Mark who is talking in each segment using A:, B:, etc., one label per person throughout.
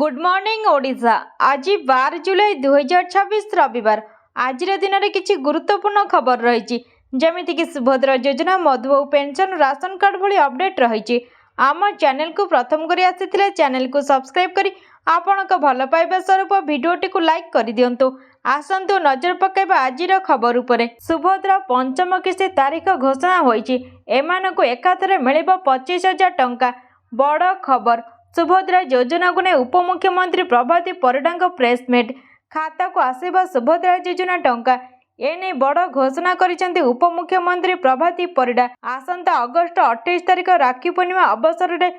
A: Good morning Odisha. आज 12 जुलाई 2026 रविवार। आज दिन में किसी गुरुत्वपूर्ण खबर रही जमीक सुभद्रा योजना मधुबाबू पेंशन राशन कार्ड भली अपडेट रही। आम चैनल को प्रथम कर आसी चैनल को सब्सक्राइब करी आपण भल पाइबा स्वरूप भिडियोटी को लाइक कर दिंतु। आसतु नजर पकाइबा आज खबर उपरे। सुभद्रा पंचम किस्ती तारीख घोषणा होईची। एमानकु एकाथरे मिलिबो 25,000 टंका। बड़ खबर। सुभद्रा योजना को नहीं उपमुख्यमंत्री प्रभाती परिडा प्रेसमिट। खाता को आसवा सुभद्रा योजना टंका एने बड़ घोषणा करिसेंती उपमुख्यमंत्री प्रभाती परिडा। आसंता अगस्ट 28 तारीख राखी पूर्णिमा अवसर में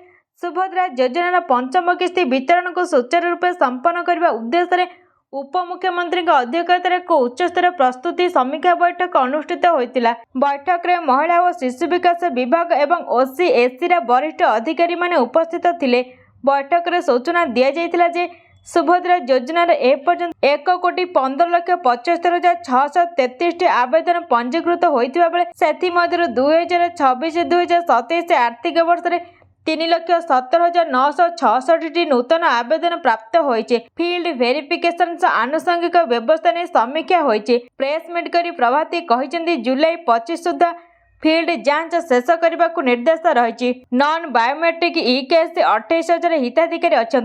A: सुभद्रा योजनार पंचम किस्ती वितरण को सुचारू रूपे संपन्न करने उद्देश्य उपमुख्यमंत्री अध्यक्षतार एक उच्चस्तर प्रस्तुति समीक्षा बैठक अनुष्ठित होता। बैठक में महिला और शिशु विकास विभाग एवं ओसीएसी वरिष्ठ अधिकारी माने उपस्थित थिले। बैठक में सूचना दि जाइथिला जे सुभद्रा योजनार एपर्यंत 1,15,75,633 आवेदन पंजीकृत होइतिबा बेले सेथि मध्यरु 2026-2027 आर्थिक वर्ष में 3,17,966 नूतन आवेदन प्राप्त होइचे। फील्ड वेरिफिकेशन आनुषंगिक व्यवस्था ने समीक्षा होइचे। प्रेसमिट करी प्रभाती कहिसेंती जुलाई 25 सुधा फील्ड जांच शेष करने को निर्देश रही। नॉन बायोमेट्रिक ईकेएससी 28,000 हिताधिकारी अच्छा।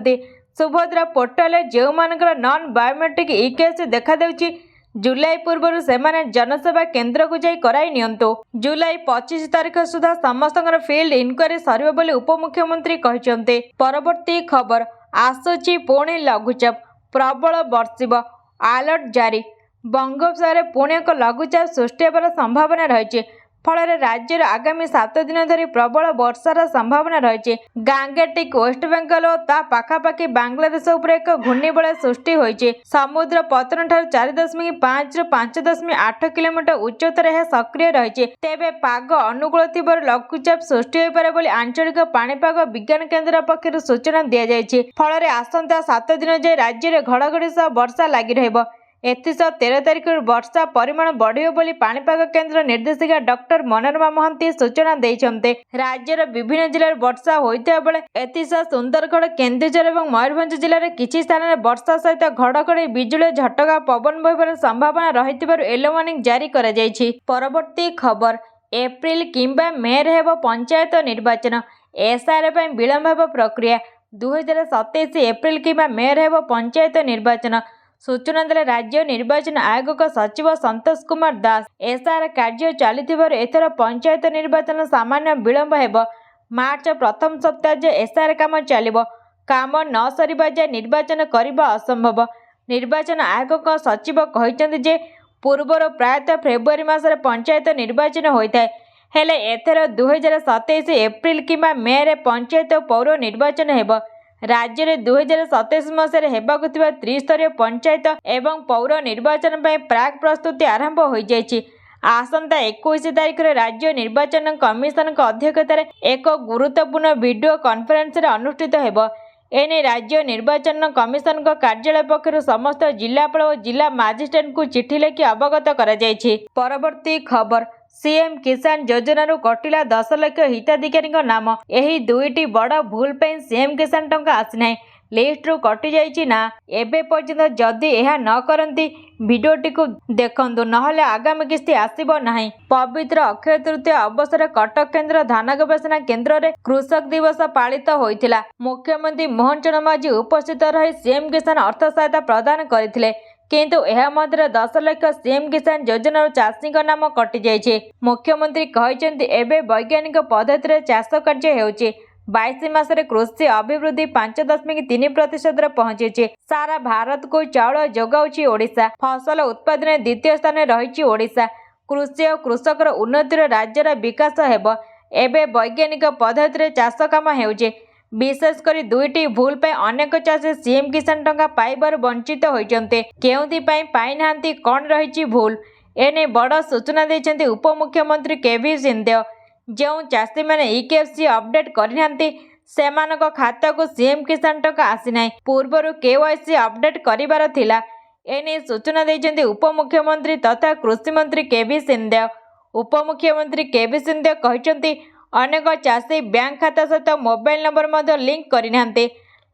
A: सुभद्रा पोर्टाल जो मानकर नॉन बायोमेट्रिक ईकेएससी देखा देउची जुलाई पूर्व से जनसेवा केन्द्र को जाई कराई नियंतु। जुलाई 25 तारीख सुधा समस्त फील्ड इनक्वारी सरिबो बोली उपमुख्यमंत्री कहिसेंते। परवर्ती खबर आसुची पुणी लघुचाप प्रबल बर्षिब अलर्ट जारी। बंगोपसागर पुणी एक लघुचाप सृष्टि होबार संभावना रही। फल राज्य आगामी 7 दिन धरी प्रबल वर्षार संभावना रही। गांगेटिक वेस्ट बेंगल और ता पाखापाखि बांग्लादेश उपर एक घूर्णिबलय सृष्टि होइछे। समुद्र पतन ठार 4.5 ରୁ 5.8 किलोमीटर उच्चतार यह सक्रिय रही। तेबे पाग अनुकूल थिबार लघुचाप सृष्टि हो पारे बोली आंचलिक पाणीपाग विज्ञान केन्द्र पक्षरु सूचना दिया जायछि। फल आसंता 7 दिन जाए राज्य में घड़घड़ी सह वर्षा लगी रहिबो। एथिसह 13 तारीख वर्षा परिमाण बढ़ियो बोली पाणीपाग केन्द्र निर्देशिका डॉक्टर मनोरमा महांती सूचना देइछन्ते। राज्यर विभिन्न जिले में वर्षा होइता बेले एथिसह सुंदरगढ़ केन्दुझर और मयूरभंज जिले में किछि स्थान में वर्षा सहित घड़घड़ी बिजुली झटका पवन बहिबार संभावना रहिथिबारु येलो वार्निंग जारी करा जायछि। परवर्ती खबर एप्रिल किंबा मे रे हेबो पंचायत निर्वाचन। एसआर पई विलंब हेबो प्रक्रिया। 2027 एप्रिल किंबा मे रे हेबो पंचायत निर्वाचन। सूचना देले राज्य निर्वाचन आयोग सचिव संतोष कुमार दास। एसआर कार्य चलीथिबार एथर पंचायत निर्वाचन सामान्य विलंब हेबो। मार्च प्रथम सप्ताह जे एसआर काम चलिबो। काम न सरिबा जे निर्वाचन करिबा असंभव। निर्वाचन आयोग सचिव कहिसेंति जे पूर्वर प्रायतः फेब्रुआरी मासरे पंचायत निर्वाचन होइथाय। हेले एथर 2027 एप्रिल किंबा मे रे पंचायत पौर निर्वाचन हेबो। राज्य में 2027 मसीह हेबाकु थिबा त्रिस्तरीय पंचायत एवं पौर निर्वाचन पर प्राक प्रस्तुति आरंभ हो जाइछि। आसंता 21 तारीख राज्य निर्वाचन कमिशन अध्यक्षतार एक गुरुत्वपूर्ण वीडियो कॉन्फ्रेंस अनुष्ठित हेबो। एने राज्य निर्वाचन कमिशन कार्यालय पक्षरु समस्त जिलापाल और जिला मजिस्ट्रेट को चिठी लिखि अवगत करा जाइछि। परवर्ती खबर सीएम किसान योजनारू कटिला 10 लाख हिताधिकारी नाम। यही दुईटी बड़ भूल पे सीएम किसान टंका आसीना लिस्ट्रु कटि जाइछि ना। एबे पर्यंत जदि यह न करंती वीडियोटी को देखंतु नहले आगामी किस्ती आसीबो नाही। पवित्र अक्षय तृतीया अवसर कटक केन्द्र धान गवेषणा केन्द्र रे कृषक दिवस पालित होइथिला। मुख्यमंत्री मोहन चरण माझी उपस्थित रही सीएम किसान अर्थ सहायता प्रदान करथिले। किंतु यह मध्य 10 लाख सीएम किसान योजना चाषी नाम कटि जाइछे। मुख्यमंत्री कहिसेंति एबे वैज्ञानिक पद्धति रे चाष कार्य हेउचे। 22 मासरे कृषि अभिवृद्धि 5.3% रे पहुंचीचे। सारा भारत को चाउल जोगाउची ओडिशा। फसल उत्पादन द्वितीय स्थान रही ओडिशा। कृषि और कृषकर उन्नतिर राज्यर विकास हेबो। एबे वैज्ञानिक पद्धति रे चाष काम हेउचे। विशेषकर दुईटी भूल पे अनेक चाषी सीएम किसान टंका पाइबार वंचित होइचन्ते। केउंथि पई पाइ नांती कोन रहिछि भूल एने बड़ सूचना दैछन्ते उपमुख्यमंत्री केवी सिंहदेव। जो चाषी माने ईकेएफसी अपडेट करिनांती सेमानक खाता को सीएम किसान टंका आसी नाही। पूर्वरु केवाईसी अपडेट करिबार थिला। एने सूचना दैछन्ते उपमुख्यमंत्री तथा कृषि मंत्री केवी सिंहदेव। उपमुख्यमंत्री केवी सिंहदेव कहिसन्ती अनेक चाषी बैंक खाता सहित मोबाइल नंबर लिंक करना।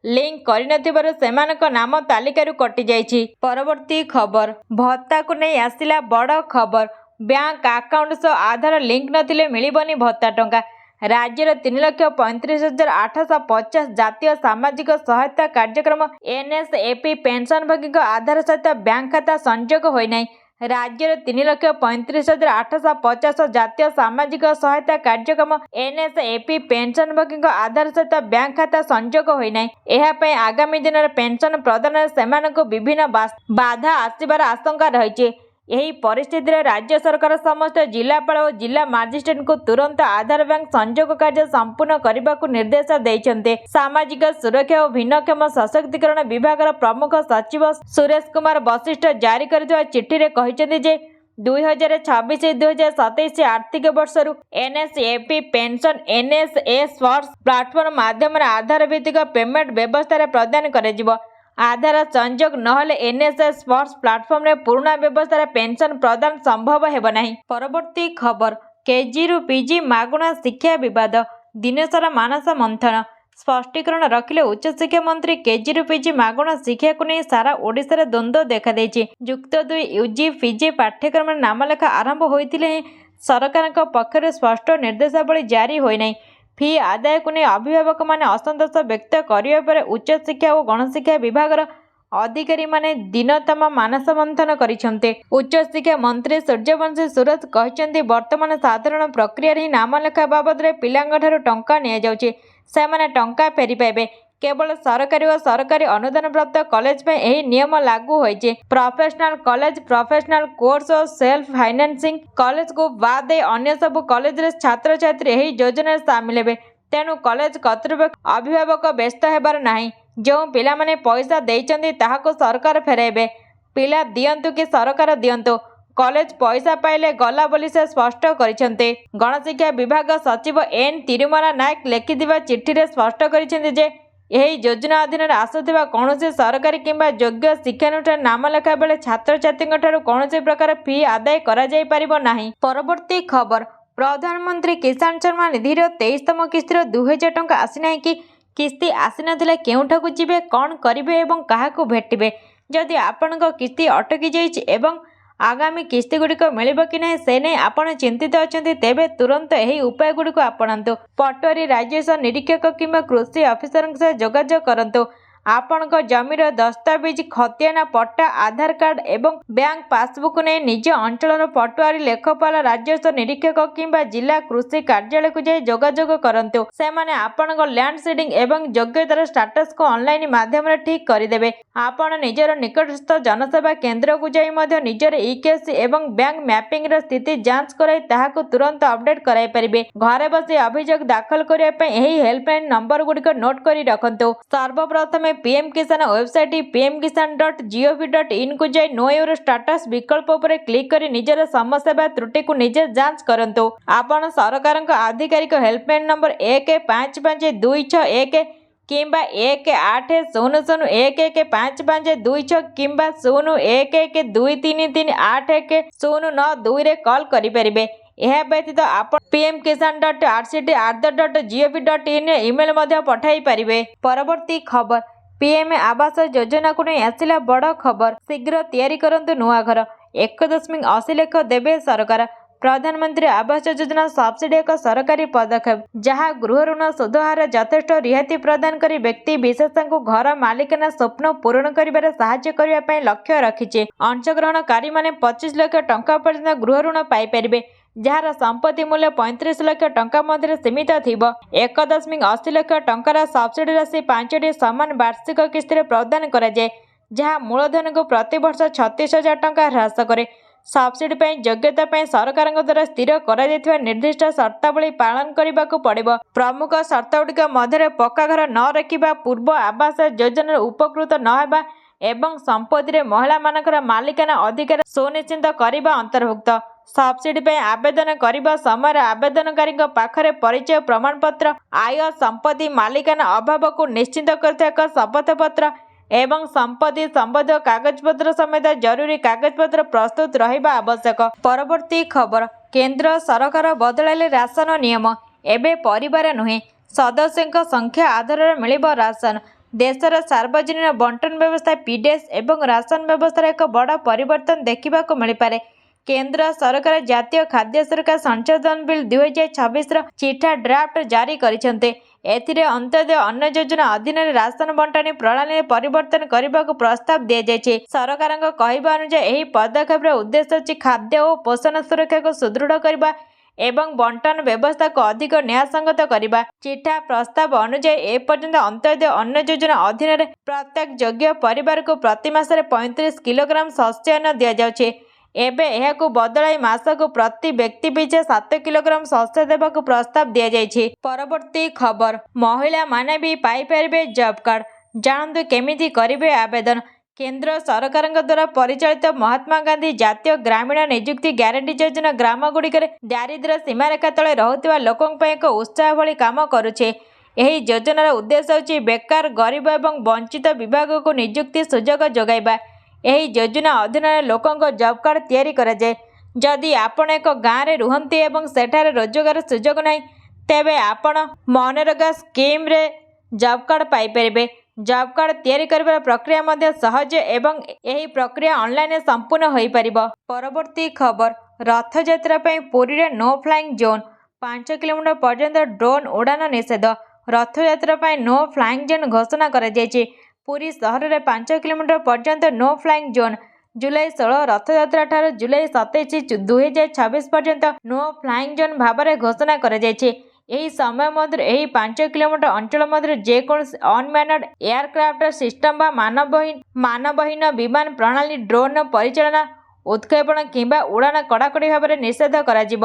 A: लिंक କରିନଥିବାରୁ ସେମାନଙ୍କ ନାମ ତାଲିକାରୁ କଟିଯାଇଛି। ପରବର୍ତ୍ତୀ ଖବର, ଭତ୍ତାକୁ ନେଇ ଆସିଲା ବଡ଼ ଖବର। ବ୍ୟାଙ୍କ ଆକାଉଣ୍ଟ ସହ ଆଧାର ଲିଙ୍କ ନଥିଲେ ମିଳିବନି ଭତ୍ତା ଟଙ୍କା। ରାଜ୍ୟର 3,35,850 ଜାତୀୟ ସାମାଜିକ ସହାୟତା କାର୍ଯ୍ୟକ୍ରମ NSAP ପେନ୍ସନଭୋଗୀଙ୍କ ଆଧାର ସହିତ ବ୍ୟାଙ୍କ ଖାତା ସଂଯୋଗ ହୋଇନାହିଁ। ରାଜ୍ୟର 3,35,850 ଜାତୀୟ ସାମାଜିକ ସହାୟତା କାର୍ଯ୍ୟକ୍ରମ NSAP ପେନ୍ସନଭୋଗୀଙ୍କ ଆଧାର ସହିତ ବ୍ୟାଙ୍କ ଖାତା ସଂଯୋଗ ହୋଇନାହିଁ। ଏହା ପାଇଁ ଆଗାମୀ ଦିନରେ ପେନ୍ସନ ପ୍ରଦାନରେ ସେମାନଙ୍କୁ ବିଭିନ୍ନ ବାଧା ଆସିବାର ଆଶଙ୍କା ରହିଛି। ଏହି ପରିସ୍ଥିତିରେ ରାଜ୍ୟ ସରକାର ସମସ୍ତ ଜିଲ୍ଲାପାଳ ଓ ଜିଲ୍ଲା ମାଜିଷ୍ଟ୍ରେଟଙ୍କୁ ତୁରନ୍ତ ଆଧାର ବ୍ୟାଙ୍କ ସଂଯୋଗ କାର୍ଯ୍ୟ ସମ୍ପୂର୍ଣ୍ଣ କରିବାକୁ ନିର୍ଦ୍ଦେଶ ଦେଇଛନ୍ତି। ସାମାଜିକ ସୁରକ୍ଷା ଓ ଭିନ୍ନକ୍ଷମ ସଶକ୍ତିକରଣ ବିଭାଗର ପ୍ରମୁଖ ସଚିବ ସୁରେଶ କୁମାର ବଶିଷ୍ଠ ଜାରି କରିଥିବା ଚିଠିରେ କହିଛନ୍ତି ଯେ 2026-2027 ଆର୍ଥିକ ବର୍ଷରୁ NSAP ପେନ୍ସନ NSA ସ୍ପର୍ଶ ପ୍ଲାଟଫର୍ମ ମାଧ୍ୟମରେ ଆଧାର ଭିତ୍ତିକ ପେମେଣ୍ଟ ବ୍ୟବସ୍ଥାରେ ପ୍ରଦାନ କରାଯିବ। ଆଧାର ସଂଯୋଗ ନହେଲେ NSA ସ୍ପର୍ଶ ପ୍ଲାଟଫର୍ମରେ ପୁରୁଣା ବ୍ୟବସ୍ଥାରେ ପେନ୍ସନ ପ୍ରଦାନ ସମ୍ଭବ ହେବ ନାହିଁ। ପରବର୍ତ୍ତୀ ଖବର, KGରୁ PG ମାଗଣା ଶିକ୍ଷା ବିବାଦ, ଦିନସାରା ମାନସ ମନ୍ଥନ। ସ୍ପଷ୍ଟୀକରଣ ରଖିଲେ ଉଚ୍ଚଶିକ୍ଷା ମନ୍ତ୍ରୀ। KGରୁ PG ମାଗଣା ଶିକ୍ଷାକୁ ନେଇ ସାରା ଓଡ଼ିଶାରେ ଦ୍ୱନ୍ଦ୍ୱ ଦେଖାଦେଇଛି। ଯୁକ୍ତ 2 UG PG ପାଠ୍ୟକ୍ରମରେ ନାମଲେଖା ଆରମ୍ଭ ହୋଇଥିଲେ ହେଁ ସରକାରଙ୍କ ପକ୍ଷରୁ ସ୍ପଷ୍ଟ ନିର୍ଦ୍ଦେଶାବଳୀ ଜାରି ହୋଇନାହିଁ। ଫି ଆଦାୟକୁ ନେଇ ଅଭିଭାବକମାନେ ଅସନ୍ତୋଷ ବ୍ୟକ୍ତ କରିବା ପରେ ଉଚ୍ଚଶିକ୍ଷା ଓ ଗଣଶିକ୍ଷା ବିଭାଗର ଅଧିକାରୀମାନେ ଦିନତମାମ ମାନସ ମନ୍ଥନ କରିଛନ୍ତି। ଉଚ୍ଚଶିକ୍ଷା ମନ୍ତ୍ରୀ ସୂର୍ଯ୍ୟବଂଶୀ ସୁରତ କହିଛନ୍ତି, ବର୍ତ୍ତମାନ ସାଧାରଣ ପ୍ରକ୍ରିୟାରେ ହିଁ ନାମଲେଖା ବାବଦରେ ପିଲାଙ୍କଠାରୁ ଟଙ୍କା ନିଆଯାଉଛି। ସେମାନେ ଟଙ୍କା ଫେରି ପାଇବେ। କେବଳ ସରକାରୀ ଓ ସରକାରୀ ଅନୁଦାନପ୍ରାପ୍ତ କଲେଜ ପାଇଁ ଏହି ନିୟମ ଲାଗୁ ହୋଇଛି। ପ୍ରଫେସନାଲ କଲେଜ, ପ୍ରଫେସନାଲ କୋର୍ସ ଓ ସେଲ୍ଫ ଫାଇନାନ୍ସିଂ କଲେଜକୁ ବାଦ୍ ଦେଇ ଅନ୍ୟ ସବୁ କଲେଜରେ ଛାତ୍ରଛାତ୍ରୀ ଏହି ଯୋଜନାରେ ସାମିଲ ହେବେ। ତେଣୁ କଲେଜ କର୍ତ୍ତୃପକ୍ଷ ଅଭିଭାବକ ବ୍ୟସ୍ତ ହେବାର ନାହିଁ। ଯେଉଁ ପିଲାମାନେ ପଇସା ଦେଇଛନ୍ତି ତାହାକୁ ସରକାର ଫେରାଇବେ। ପିଲା ଦିଅନ୍ତୁ କି ସରକାର ଦିଅନ୍ତୁ, କଲେଜ ପଇସା ପାଇଲେ ଗଲା ବୋଲି ସେ ସ୍ପଷ୍ଟ କରିଛନ୍ତି। ଗଣଶିକ୍ଷା ବିଭାଗ ସଚିବ N ତିରୁମଲା ନାୟକ ଲେଖିଥିବା ଚିଠିରେ ସ୍ପଷ୍ଟ କରିଛନ୍ତି ଯେ ଏହି ଯୋଜନା ଅଧୀନରେ ଆସୁଥିବା କୌଣସି ସରକାରୀ କିମ୍ବା ଯୋଗ୍ୟ ଶିକ୍ଷାନୁଷ୍ଠାନ ନାମଲେଖା ବେଳେ ଛାତ୍ରଛାତ୍ରୀଙ୍କଠାରୁ କୌଣସି ପ୍ରକାର ଫି ଆଦାୟ କରାଯାଇପାରିବ ନାହିଁ। ପରବର୍ତ୍ତୀ ଖବର, ପ୍ରଧାନମନ୍ତ୍ରୀ କିଷାନ ସମ୍ମାନ ନିଧିର 23ତମ କିସ୍ତିର 2,000 ଟଙ୍କା ଆସିନାହିଁ କି? କିସ୍ତି ଆସିନଥିଲେ କେଉଁଠାକୁ ଯିବେ, କ'ଣ କରିବେ ଏବଂ କାହାକୁ ଭେଟିବେ? ଯଦି ଆପଣଙ୍କ କିସ୍ତି ଅଟକି ଯାଇଛି ଏବଂ ଆଗାମୀ କିସ୍ତିଗୁଡ଼ିକ ମିଳିବ କି ନାହିଁ ସେ ନେଇ ଆପଣ ଚିନ୍ତିତ ଅଛନ୍ତି, ତେବେ ତୁରନ୍ତ ଏହି ଉପାୟଗୁଡ଼ିକୁ ଆପଣାନ୍ତୁ। ପଟୁଆରୀ ରାଜସ୍ୱ ନିରୀକ୍ଷକ କିମ୍ବା କୃଷି ଅଫିସରଙ୍କ ସହ ଯୋଗାଯୋଗ କରନ୍ତୁ। ଆପଣଙ୍କ ଜମିର ଦସ୍ତାବିଜ, ଖତିଆନା ପଟ୍ଟା, ଆଧାର କାର୍ଡ ଏବଂ ବ୍ୟାଙ୍କ ପାସବୁକ୍ ନେଇ ନିଜ ଅଞ୍ଚଳର ପଟୁଆରୀ, ଲେଖପାଳ, ରାଜସ୍ୱ ନିରୀକ୍ଷକ କିମ୍ବା ଜିଲ୍ଲା କୃଷି କାର୍ଯ୍ୟାଳୟକୁ ଯାଇ ଯୋଗାଯୋଗ କରନ୍ତୁ। ସେମାନେ ଆପଣଙ୍କ ଲ୍ୟାଣ୍ଡ ସିଡିଂ ଏବଂ ଯୋଗ୍ୟତାର ଷ୍ଟାଟସକୁ ଅନଲାଇନ ମାଧ୍ୟମରେ ଠିକ୍ କରିଦେବେ। ଆପଣ ନିଜର ନିକଟସ୍ଥ ଜନସେବା କେନ୍ଦ୍ରକୁ ଯାଇ ମଧ୍ୟ ନିଜର EKC ଏବଂ ବ୍ୟାଙ୍କ ମ୍ୟାପିଂର ସ୍ଥିତି ଯାଞ୍ଚ କରାଇ ତାହାକୁ ତୁରନ୍ତ ଅପଡେଟ୍ କରାଇପାରିବେ। ଘରେ ବସି ଅଭିଯୋଗ ଦାଖଲ କରିବା ପାଇଁ ଏହି ହେଲ୍ପଲାଇନ୍ ନମ୍ବରଗୁଡ଼ିକ ନୋଟ୍ କରି ରଖନ୍ତୁ। ସର୍ବପ୍ରଥମେ PM କିଷାନ ୱେବସାଇଟ pmkisan.gov.in କୁ ଯାଇ ନୋ ୟୋର ଷ୍ଟାଟସ୍ ବିକଳ୍ପ ଉପରେ କ୍ଲିକ୍ କରି ନିଜର ସମସ୍ୟା ବା ତ୍ରୁଟିକୁ ନିଜେ ଯାଞ୍ଚ କରନ୍ତୁ। ଆପଣ ସରକାରଙ୍କ ଆଧିକାରିକ ହେଲ୍ପଲାଇନ୍ ନମ୍ବର 15526 କିମ୍ବା 1800115526 କିମ୍ବା 0112338109 କଲ୍ କରିପାରିବେ। ଏହା ବ୍ୟତୀତ ଆପଣ pmkisan.rct@gov.in ଇମେଲ ମଧ୍ୟ ପଠାଇ ପାରିବେ। ପରବର୍ତ୍ତୀ ଖବର, PM ଆବାସ ଯୋଜନାକୁ ନେଇ ଆସିଲା ବଡ଼ ଖବର। ଶୀଘ୍ର ତିଆରି କରନ୍ତୁ ନୂଆ ଘର, 1.80 ଲକ୍ଷ ଦେବେ ସରକାର। ପ୍ରଧାନମନ୍ତ୍ରୀ ଆବାସ ଯୋଜନା ସବସିଡି ଏକ ସରକାରୀ ପଦକ୍ଷେପ ଯାହା ଗୃହ ଋଣ ସୁଧ ହାରରେ ଯଥେଷ୍ଟ ରିହାତି ପ୍ରଦାନ କରି ବ୍ୟକ୍ତି ବିଶେଷଙ୍କୁ ଘର ମାଲିକାନା ସ୍ୱପ୍ନ ପୂରଣ କରିବାରେ ସାହାଯ୍ୟ କରିବା ପାଇଁ ଲକ୍ଷ୍ୟ ରଖିଛି। ଅଂଶଗ୍ରହଣକାରୀମାନେ 25 ଲକ୍ଷ ଟଙ୍କା ପର୍ଯ୍ୟନ୍ତ ଗୃହ ଋଣ ପାଇପାରିବେ, ଯାହାର ସମ୍ପତ୍ତି ମୂଲ୍ୟ 35 ଲକ୍ଷ ଟଙ୍କା ମଧ୍ୟରେ ସୀମିତ ଥିବ। 1.80 ଲକ୍ଷ ଟଙ୍କାର ସବସିଡି ରାଶି 5ଟି ସମାନ ବାର୍ଷିକ କିସ୍ତିରେ ପ୍ରଦାନ କରାଯାଏ, ଯାହା ମୂଳଧନକୁ ପ୍ରତିବର୍ଷ 36,000 ଟଙ୍କା ହ୍ରାସ କରେ। ସବସିଡି ପାଇଁ ଯୋଗ୍ୟତା ପାଇଁ ସରକାରଙ୍କ ଦ୍ୱାରା ସ୍ଥିର କରାଯାଇଥିବା ନିର୍ଦ୍ଦିଷ୍ଟ ସର୍ତ୍ତାବଳୀ ପାଳନ କରିବାକୁ ପଡ଼ିବ। ପ୍ରମୁଖ ସର୍ତ୍ତଗୁଡ଼ିକ ମଧ୍ୟରେ ପକ୍କା ଘର ନ ରଖିବା, ପୂର୍ବ ଆବାସ ଯୋଜନାର ଉପକୃତ ନ ହେବା ଏବଂ ସମ୍ପତ୍ତିରେ ମହିଳାମାନଙ୍କର ମାଲିକାନା ଅଧିକାର ସୁନିଶ୍ଚିତ କରିବା ଅନ୍ତର୍ଭୁକ୍ତ। ସବସିଡି ପାଇଁ ଆବେଦନ କରିବା ସମୟରେ ଆବେଦନକାରୀଙ୍କ ପାଖରେ ପରିଚୟ ପ୍ରମାଣପତ୍ର, ଆୟ, ସମ୍ପତ୍ତି ମାଲିକାନା ଅଭାବକୁ ନିଶ୍ଚିତ କରୁଥିବା ଏକ ଶପଥପତ୍ର ଏବଂ ସମ୍ପତ୍ତି ସମ୍ବନ୍ଧୀୟ କାଗଜପତ୍ର ସମେତ ଜରୁରୀ କାଗଜପତ୍ର ପ୍ରସ୍ତୁତ ରହିବା ଆବଶ୍ୟକ। ପରବର୍ତ୍ତୀ ଖବର, କେନ୍ଦ୍ର ସରକାର ବଦଳାଇଲେ ରାସନ ନିୟମ। ଏବେ ପରିବାର ନୁହେଁ, ସଦସ୍ୟଙ୍କ ସଂଖ୍ୟା ଆଧାରରେ ମିଳିବ ରାସନ। ଦେଶର ସାର୍ବଜନୀନ ବଣ୍ଟନ ବ୍ୟବସ୍ଥା ପିଡିଏସ୍ ଏବଂ ରାସନ ବ୍ୟବସ୍ଥାରେ ଏକ ବଡ଼ ପରିବର୍ତ୍ତନ ଦେଖିବାକୁ ମିଳିପାରେ। କେନ୍ଦ୍ର ସରକାର ଜାତୀୟ ଖାଦ୍ୟ ସୁରକ୍ଷା ସଂଶୋଧନ ବିଲ୍ 2026ର ଚିଠା ଡ୍ରାଫ୍ଟ ଜାରି କରିଛନ୍ତି। ଏଥିରେ ଅନ୍ତ୍ୟୋଦୟ ଅନ୍ନ ଯୋଜନା ଅଧୀନରେ ରାସନ ବଣ୍ଟନ ପ୍ରଣାଳୀରେ ପରିବର୍ତ୍ତନ କରିବାକୁ ପ୍ରସ୍ତାବ ଦିଆଯାଇଛି। ସରକାରଙ୍କ କହିବା ଅନୁଯାୟୀ ଏହି ପଦକ୍ଷେପର ଉଦ୍ଦେଶ୍ୟ ହେଉଛି ଖାଦ୍ୟ ଓ ପୋଷଣ ସୁରକ୍ଷାକୁ ସୁଦୃଢ଼ କରିବା ଏବଂ ବଣ୍ଟନ ବ୍ୟବସ୍ଥାକୁ ଅଧିକ ନ୍ୟାୟସଙ୍ଗତ କରିବା। ଚିଠା ପ୍ରସ୍ତାବ ଅନୁଯାୟୀ ଏପର୍ଯ୍ୟନ୍ତ ଅନ୍ତ୍ୟୋଦୟ ଅନ୍ନ ଯୋଜନା ଅଧୀନରେ ପ୍ରତ୍ୟେକ ଯୋଗ୍ୟ ପରିବାରକୁ ପ୍ରତି ମାସରେ 35 କିଲୋଗ୍ରାମ ଶସ୍ୟ ଅନ୍ନ ଦିଆଯାଉଛି। ଏବେ ଏହାକୁ ବଦଳାଇ ମାସକୁ ପ୍ରତି ବ୍ୟକ୍ତି ପିଛା 7 କିଲୋଗ୍ରାମ ଶସ୍ୟ ଦେବାକୁ ପ୍ରସ୍ତାବ ଦିଆଯାଇଛି। ପରବର୍ତ୍ତୀ ଖବର, ମହିଳାମାନେ ବି ପାଇପାରିବେ ଜବ୍ କାର୍ଡ, ଜାଣନ୍ତୁ କେମିତି କରିବେ ଆବେଦନ। କେନ୍ଦ୍ର ସରକାରଙ୍କ ଦ୍ୱାରା ପରିଚାଳିତ ମହାତ୍ମା ଗାନ୍ଧୀ ଜାତୀୟ ଗ୍ରାମୀଣ ନିଯୁକ୍ତି ଗ୍ୟାରେଣ୍ଟି ଯୋଜନା ଗ୍ରାମଗୁଡ଼ିକରେ ଦାରିଦ୍ର୍ୟ ସୀମାରେଖା ତଳେ ରହୁଥିବା ଲୋକଙ୍କ ପାଇଁ ଏକ ଉତ୍ସାହ ଭଳି କାମ କରୁଛି। ଏହି ଯୋଜନାର ଉଦ୍ଦେଶ୍ୟ ହେଉଛି ବେକାର, ଗରିବ ଏବଂ ବଞ୍ଚିତ ବିଭାଗକୁ ନିଯୁକ୍ତି ସୁଯୋଗ ଯୋଗାଇବା। ଏହି ଯୋଜନା ଅଧୀନରେ ଲୋକଙ୍କ ଜବ୍ କାର୍ଡ ତିଆରି କରାଯାଏ। ଯଦି ଆପଣ ଏକ ଗାଁରେ ରୁହନ୍ତି ଏବଂ ସେଠାରେ ରୋଜଗାର ସୁଯୋଗ ନାହିଁ, ତେବେ ଆପଣ ମନରେଗା ସ୍କିମ୍ରେ ଜବ୍ କାର୍ଡ ପାଇପାରିବେ। ଜବ୍ କାର୍ଡ ତିଆରି କରିବାର ପ୍ରକ୍ରିୟା ମଧ୍ୟ ସହଜ ଏବଂ ଏହି ପ୍ରକ୍ରିୟା ଅନଲାଇନରେ ସମ୍ପୂର୍ଣ୍ଣ ହୋଇପାରିବ। ପରବର୍ତ୍ତୀ ଖବର, ରଥଯାତ୍ରା ପାଇଁ ପୁରୀରେ ନୋ ଫ୍ଲାଇଂ ଜୋନ୍, 5 କିଲୋମିଟର ପର୍ଯ୍ୟନ୍ତ ଡ୍ରୋନ୍ ଉଡ଼ାଣ ନିଷେଧ। ରଥଯାତ୍ରା ପାଇଁ ନୋ ଫ୍ଲାଇଂ ଜୋନ୍ ଘୋଷଣା କରାଯାଇଛି। ପୁରୀ ସହରରେ 5 କିଲୋମିଟର ପର୍ଯ୍ୟନ୍ତ no flying zone. July 16 Rath Yatra ଠାରୁ ଜୁଲାଇ 27, 2026 ପର୍ଯ୍ୟନ୍ତ ନୋ ଫ୍ଲାଇଂ ଜୋନ୍ ଭାବରେ ଘୋଷଣା କରାଯାଇଛି। ଏହି ସମୟ ମଧ୍ୟରେ ଏହି 5 କିଲୋମିଟର ଅଞ୍ଚଳ ମଧ୍ୟରେ ଯେକୌଣସି ଅନମ୍ୟାନଡ ଏୟାରକ୍ରାଫ୍ଟ ସିଷ୍ଟମ ବା ମାନବହୀନ ବିମାନ ପ୍ରଣାଳୀ, ଡ୍ରୋନ୍ର ପରିଚାଳନା, ଉତ୍କ୍ଷେପଣ କିମ୍ବା ଉଡ଼ାଣ କଡ଼ାକଡ଼ି ଭାବରେ ନିଷେଧ କରାଯିବ।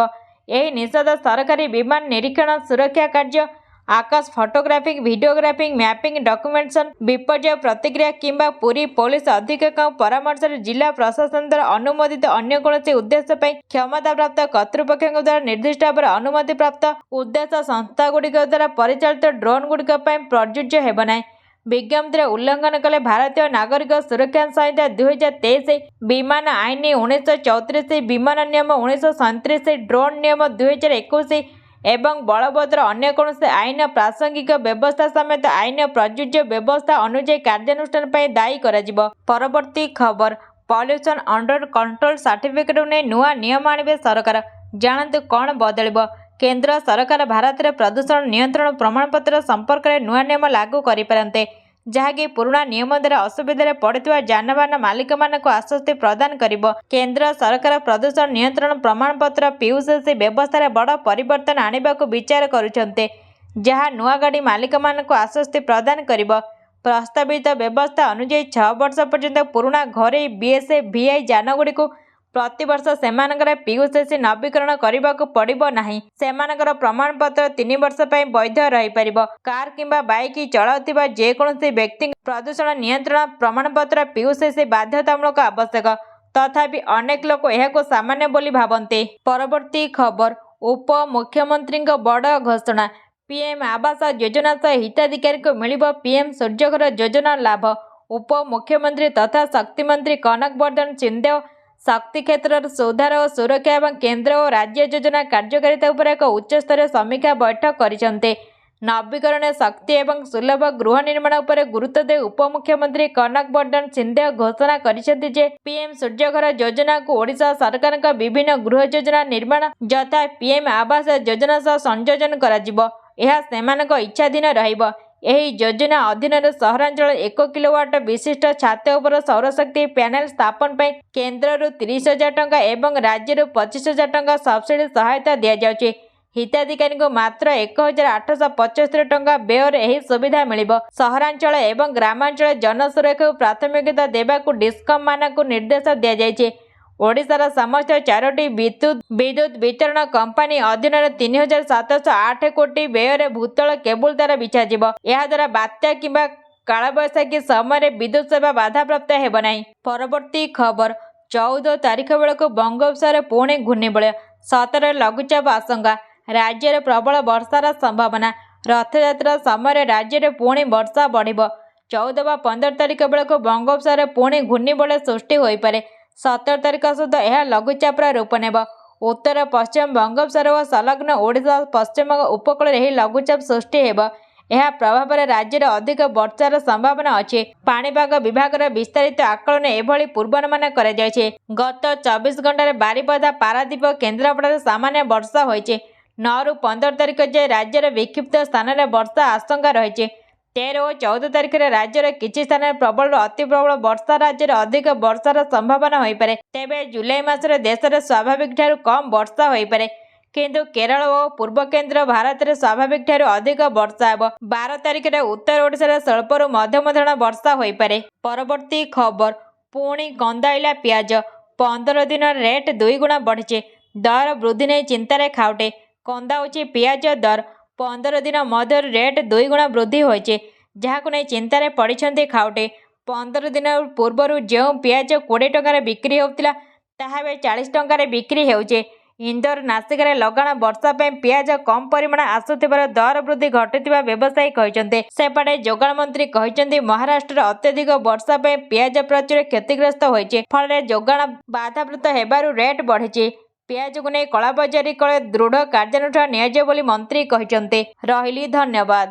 A: ଏହି ନିଷେଧ ସରକାରୀ ବିମାନ ନିରୀକ୍ଷଣ, ସୁରକ୍ଷା କାର୍ଯ୍ୟ, ଆକାଶ ଫଟୋଗ୍ରାଫି, ଭିଡିଓଗ୍ରାଫି, ମ୍ୟାପିଂ, ଡକୁମେଣ୍ଟେସନ, ବିପର୍ଯ୍ୟୟ ପ୍ରତିକ୍ରିୟା କିମ୍ବା ପୁରୀ ପୋଲିସ ଅଧୀକ୍ଷକଙ୍କ ପରାମର୍ଶରେ ଜିଲ୍ଲା ପ୍ରଶାସନ ଦ୍ୱାରା ଅନୁମୋଦିତ ଅନ୍ୟ କୌଣସି ଉଦ୍ଦେଶ୍ୟ ପାଇଁ କ୍ଷମତାପ୍ରାପ୍ତ କର୍ତ୍ତୃପକ୍ଷଙ୍କ ଦ୍ୱାରା ନିର୍ଦ୍ଦିଷ୍ଟ ଭାବରେ ଅନୁମତିପ୍ରାପ୍ତ ଉଦ୍ଦେଶ୍ୟ ସଂସ୍ଥାଗୁଡ଼ିକ ଦ୍ୱାରା ପରିଚାଳିତ ଡ୍ରୋନ୍ଗୁଡ଼ିକ ପାଇଁ ପ୍ରଯୁଜ୍ୟ ହେବ ନାହିଁ। ବିଜ୍ଞପ୍ତିରେ ଉଲ୍ଲଂଘନ କଲେ ଭାରତୀୟ ନାଗରିକ ସୁରକ୍ଷା ସଂହିତା 2023, ବିମାନ ଆଇନ 1934, ବିମାନ ନିୟମ 1937, ଡ୍ରୋନ୍ ନିୟମ 2021 ଏବଂ ବଳବତ୍ତର ଅନ୍ୟ କୌଣସି ଆଇନ, ପ୍ରାସଙ୍ଗିକ ବ୍ୟବସ୍ଥା ସମେତ ଆଇନ ପ୍ରଯୁଜ୍ୟ ବ୍ୟବସ୍ଥା ଅନୁଯାୟୀ କାର୍ଯ୍ୟାନୁଷ୍ଠାନ ପାଇଁ ଦାୟୀ କରାଯିବ। ପରବର୍ତ୍ତୀ ଖବର, ପଲ୍ୟୁସନ ଅଣ୍ଡର କଣ୍ଟ୍ରୋଲ ସାର୍ଟିଫିକେଟକୁ ନେଇ ନୂଆ ନିୟମ ଆଣିବେ ସରକାର, ଜାଣନ୍ତୁ କ'ଣ ବଦଳିବ। କେନ୍ଦ୍ର ସରକାର ଭାରତରେ ପ୍ରଦୂଷଣ ନିୟନ୍ତ୍ରଣ ପ୍ରମାଣପତ୍ର ସମ୍ପର୍କରେ ନୂଆ ନିୟମ ଲାଗୁ କରିପାରନ୍ତେ, ଯାହାକି ପୁରୁଣା ନିୟମ ଦ୍ୱାରା ଅସୁବିଧାରେ ପଡ଼ିଥିବା ଯାନବାହନ ମାଲିକମାନଙ୍କୁ ଆଶ୍ୱସ୍ତି ପ୍ରଦାନ କରିବ। କେନ୍ଦ୍ର ସରକାର ପ୍ରଦୂଷଣ ନିୟନ୍ତ୍ରଣ ପ୍ରମାଣପତ୍ର PUCC ବ୍ୟବସ୍ଥାରେ ବଡ଼ ପରିବର୍ତ୍ତନ ଆଣିବାକୁ ବିଚାର କରୁଛନ୍ତି, ଯାହା ନୂଆ ଗାଡ଼ି ମାଲିକମାନଙ୍କୁ ଆଶ୍ୱସ୍ତି ପ୍ରଦାନ କରିବ। ପ୍ରସ୍ତାବିତ ବ୍ୟବସ୍ଥା ଅନୁଯାୟୀ 6 ବର୍ଷ ପର୍ଯ୍ୟନ୍ତ ପୁରୁଣା ଘରୋଇ BS-VI ଯାନଗୁଡ଼ିକୁ ପ୍ରତିବର୍ଷ ସେମାନଙ୍କର PUCC ନବୀକରଣ କରିବାକୁ ପଡ଼ିବ ନାହିଁ। ସେମାନଙ୍କର ପ୍ରମାଣପତ୍ର 3 ବର୍ଷ ପାଇଁ ବୈଧ ରହିପାରିବ। କାର୍ କିମ୍ବା ବାଇକ୍ ଚଳାଉଥିବା ଯେକୌଣସି ବ୍ୟକ୍ତିଙ୍କ ପ୍ରଦୂଷଣ ନିୟନ୍ତ୍ରଣ ପ୍ରମାଣପତ୍ର PUCC ବାଧ୍ୟତାମୂଳକ ଆବଶ୍ୟକ। ତଥାପି ଅନେକ ଲୋକ ଏହାକୁ ସାମାନ୍ୟ ବୋଲି ଭାବନ୍ତି। ପରବର୍ତ୍ତୀ ଖବର, ଉପମୁଖ୍ୟମନ୍ତ୍ରୀଙ୍କ ବଡ଼ ଘୋଷଣା, PM ଆବାସ ଯୋଜନା ସହ ହିତାଧିକାରୀଙ୍କୁ ମିଳିବ PM ସୂର୍ଯ୍ୟଘର ଯୋଜନା ଲାଭ। ଉପମୁଖ୍ୟମନ୍ତ୍ରୀ ତଥା ଶକ୍ତି ମନ୍ତ୍ରୀ କନକ ବର୍ଦ୍ଧନ ସିଂହଦେଓ ଶକ୍ତି କ୍ଷେତ୍ରର ସୁଧାର ଓ ସୁରକ୍ଷା ଏବଂ କେନ୍ଦ୍ର ଓ ରାଜ୍ୟ ଯୋଜନା କାର୍ଯ୍ୟକାରିତା ଉପରେ ଏକ ଉଚ୍ଚସ୍ତରୀୟ ସମୀକ୍ଷା ବୈଠକ କରିଛନ୍ତି। ନବୀକରଣୀୟ ଶକ୍ତି ଏବଂ ସୁଲଭ ଗୃହ ନିର୍ମାଣ ଉପରେ ଗୁରୁତ୍ୱ ଦେଇ ଉପମୁଖ୍ୟମନ୍ତ୍ରୀ କନକ ବର୍ଦ୍ଧନ ସିଂହଦେଓ ଘୋଷଣା କରିଛନ୍ତି ଯେ PM ସୂର୍ଯ୍ୟଘର ଯୋଜନାକୁ ଓଡ଼ିଶା ସରକାରଙ୍କ ବିଭିନ୍ନ ଗୃହ ଯୋଜନା ନିର୍ମାଣ ଯଥା PM ଆବାସ ଯୋଜନା ସହ ସଂଯୋଜନ କରାଯିବ। ଏହା ସେମାନଙ୍କ ଇଚ୍ଛାଧୀନ ରହିବ। ଏହି ଯୋଜନା ଅଧୀନରେ ସହରାଞ୍ଚଳରେ 1 କିଲୋୱାଟ ବିଶିଷ୍ଟ ଛାତ ଉପର ସୌରଶକ୍ତି ପ୍ୟାନେଲ ସ୍ଥାପନ ପାଇଁ କେନ୍ଦ୍ରରୁ 30,000 ଟଙ୍କା ଏବଂ ରାଜ୍ୟରୁ 25,000 ଟଙ୍କା ସବସିଡି ସହାୟତା ଦିଆଯାଉଛି। ହିତାଧିକାରୀଙ୍କୁ ମାତ୍ର 1,875 ଟଙ୍କା ବ୍ୟୟରେ ଏହି ସୁବିଧା ମିଳିବ। ସହରାଞ୍ଚଳ ଏବଂ ଗ୍ରାମାଞ୍ଚଳରେ ଜନସୁରକ୍ଷାକୁ ପ୍ରାଥମିକତା ଦେବାକୁ ଡିସ୍କମ୍ ମାନଙ୍କୁ ନିର୍ଦ୍ଦେଶ ଦିଆଯାଇଛି। ଓଡ଼ିଶାର ସମସ୍ତ 4ଟି ବିଦ୍ୟୁତ୍ ବିତରଣ କମ୍ପାନୀ ଅଧୀନରେ 3,708 କୋଟି ବ୍ୟୟରେ ଭୂତଳ କେବୁଲ ତାର ବିଛାଯିବ। ଏହାଦ୍ୱାରା ବାତ୍ୟା କିମ୍ବା କାଳବୈଶାଖୀ ସମୟରେ ବିଦ୍ୟୁତ୍ ସେବା ବାଧାପ୍ରାପ୍ତ ହେବ ନାହିଁ। ପରବର୍ତ୍ତୀ ଖବର, 14 ତାରିଖ ବେଳକୁ ବଙ୍ଗୋପସାଗରରେ ପୁଣି ଘୂର୍ଣ୍ଣିବଳୟ, 17ରେ ଲଘୁଚାପ ଆଶଙ୍କା, ରାଜ୍ୟରେ ପ୍ରବଳ ବର୍ଷାର ସମ୍ଭାବନା। ରଥଯାତ୍ରା ସମୟରେ ରାଜ୍ୟରେ ପୁଣି ବର୍ଷା ବଢ଼ିବ। 14 ବା 15 ତାରିଖ ବେଳକୁ ବଙ୍ଗୋପସାଗରରେ ପୁଣି ଘୂର୍ଣ୍ଣିବଳୟ ସୃଷ୍ଟି ହୋଇପାରେ। 17 ତାରିଖ ସୁଦ୍ଧା ଏହା ଲଘୁଚାପର ରୂପ ନେବ। ଉତ୍ତର ପଶ୍ଚିମ ବଙ୍ଗୋପସାଗର ଓ ସଂଲଗ୍ନ ଓଡ଼ିଶା ପଶ୍ଚିମ ଉପକୂଳରେ ଏହି ଲଘୁଚାପ ସୃଷ୍ଟି ହେବ। ଏହା ପ୍ରଭାବରେ ରାଜ୍ୟରେ ଅଧିକ ବର୍ଷାର ସମ୍ଭାବନା ଅଛି। ପାଣିପାଗ ବିଭାଗର ବିସ୍ତାରିତ ଆକଳନ ଏଭଳି ପୂର୍ବାନୁମାନ କରାଯାଇଛି। ଗତ 24 ଘଣ୍ଟାରେ ବାରିପଦା, ପାରାଦୀପ ଓ କେନ୍ଦ୍ରାପଡ଼ାରେ ସାମାନ୍ୟ ବର୍ଷା ହୋଇଛି। 9ରୁ 15 ତାରିଖ ଯାଏଁ ରାଜ୍ୟର ବିକ୍ଷିପ୍ତ ସ୍ଥାନରେ ବର୍ଷା ଆଶଙ୍କା ରହିଛି। 13 ଓ 14 ତାରିଖରେ ରାଜ୍ୟର କିଛି ସ୍ଥାନରେ ପ୍ରବଳରୁ ଅତି ପ୍ରବଳ ବର୍ଷା, ରାଜ୍ୟରେ ଅଧିକ ବର୍ଷାର ସମ୍ଭାବନା ହୋଇପାରେ। ତେବେ ଜୁଲାଇ ମାସରେ ଦେଶରେ ସ୍ୱାଭାବିକଠାରୁ କମ୍ ବର୍ଷା ହୋଇପାରେ, କିନ୍ତୁ କେରଳ ଓ ପୂର୍ବ କେନ୍ଦ୍ର ଭାରତରେ ସ୍ୱାଭାବିକଠାରୁ ଅଧିକ ବର୍ଷା ହେବ। 12 ତାରିଖରେ ଉତ୍ତର ଓଡ଼ିଶାରେ ସ୍ୱଳ୍ପରୁ ମଧ୍ୟମ ଧରଣର ବର୍ଷା ହୋଇପାରେ। ପରବର୍ତ୍ତୀ ଖବର ପୁଣି କନ୍ଦାଇଲା ପିଆଜ। 15 ଦିନରେ ରେଟ୍ 2 ଗୁଣା ବଢ଼ିଛି। ଦର ବୃଦ୍ଧି ନେଇ ଚିନ୍ତାରେ ଖାଉଟି। କନ୍ଦାଉଛି ପିଆଜ ଦର। 15 ଦିନ ମଧ୍ୟରେ ରେଟ୍ 2 ଗୁଣା ବୃଦ୍ଧି ହୋଇଛି, ଯାହାକୁ ନେଇ ଚିନ୍ତାରେ ପଡ଼ିଛନ୍ତି ଖାଉଟି। 15 ଦିନ ପୂର୍ବରୁ ଯେଉଁ ପିଆଜ 20 ଟଙ୍କାରେ ବିକ୍ରି ହେଉଥିଲା, ତାହା ଏବେ 40 ଟଙ୍କାରେ ବିକ୍ରି ହେଉଛି। ଇନ୍ଦୋର, ନାସିକରେ ଲଗାଣ ବର୍ଷା ପାଇଁ ପିଆଜ କମ୍ ପରିମାଣ ଆସୁଥିବାରୁ ଦର ବୃଦ୍ଧି ଘଟୁଥିବା ବ୍ୟବସାୟୀ କହିଛନ୍ତି। ସେପଟେ ଯୋଗାଣ ମନ୍ତ୍ରୀ କହିଛନ୍ତି, ମହାରାଷ୍ଟ୍ରରେ ଅତ୍ୟଧିକ ବର୍ଷା ପାଇଁ ପିଆଜ ପ୍ରଚୁର କ୍ଷତିଗ୍ରସ୍ତ ହୋଇଛି। ଫଳରେ ଯୋଗାଣ ବାଧାପ୍ରାପ୍ତ ହେବାରୁ ରେଟ୍ ବଢ଼ିଛି। ପିଆଜକୁ ନେଇ କଳାବଜାରୀ କଳେ ଦୃଢ଼ କାର୍ଯ୍ୟାନୁଷ୍ଠାନ ନିଆଯିବ ବୋଲି ମନ୍ତ୍ରୀ କହିଛନ୍ତି। ରହିଲି, ଧନ୍ୟବାଦ।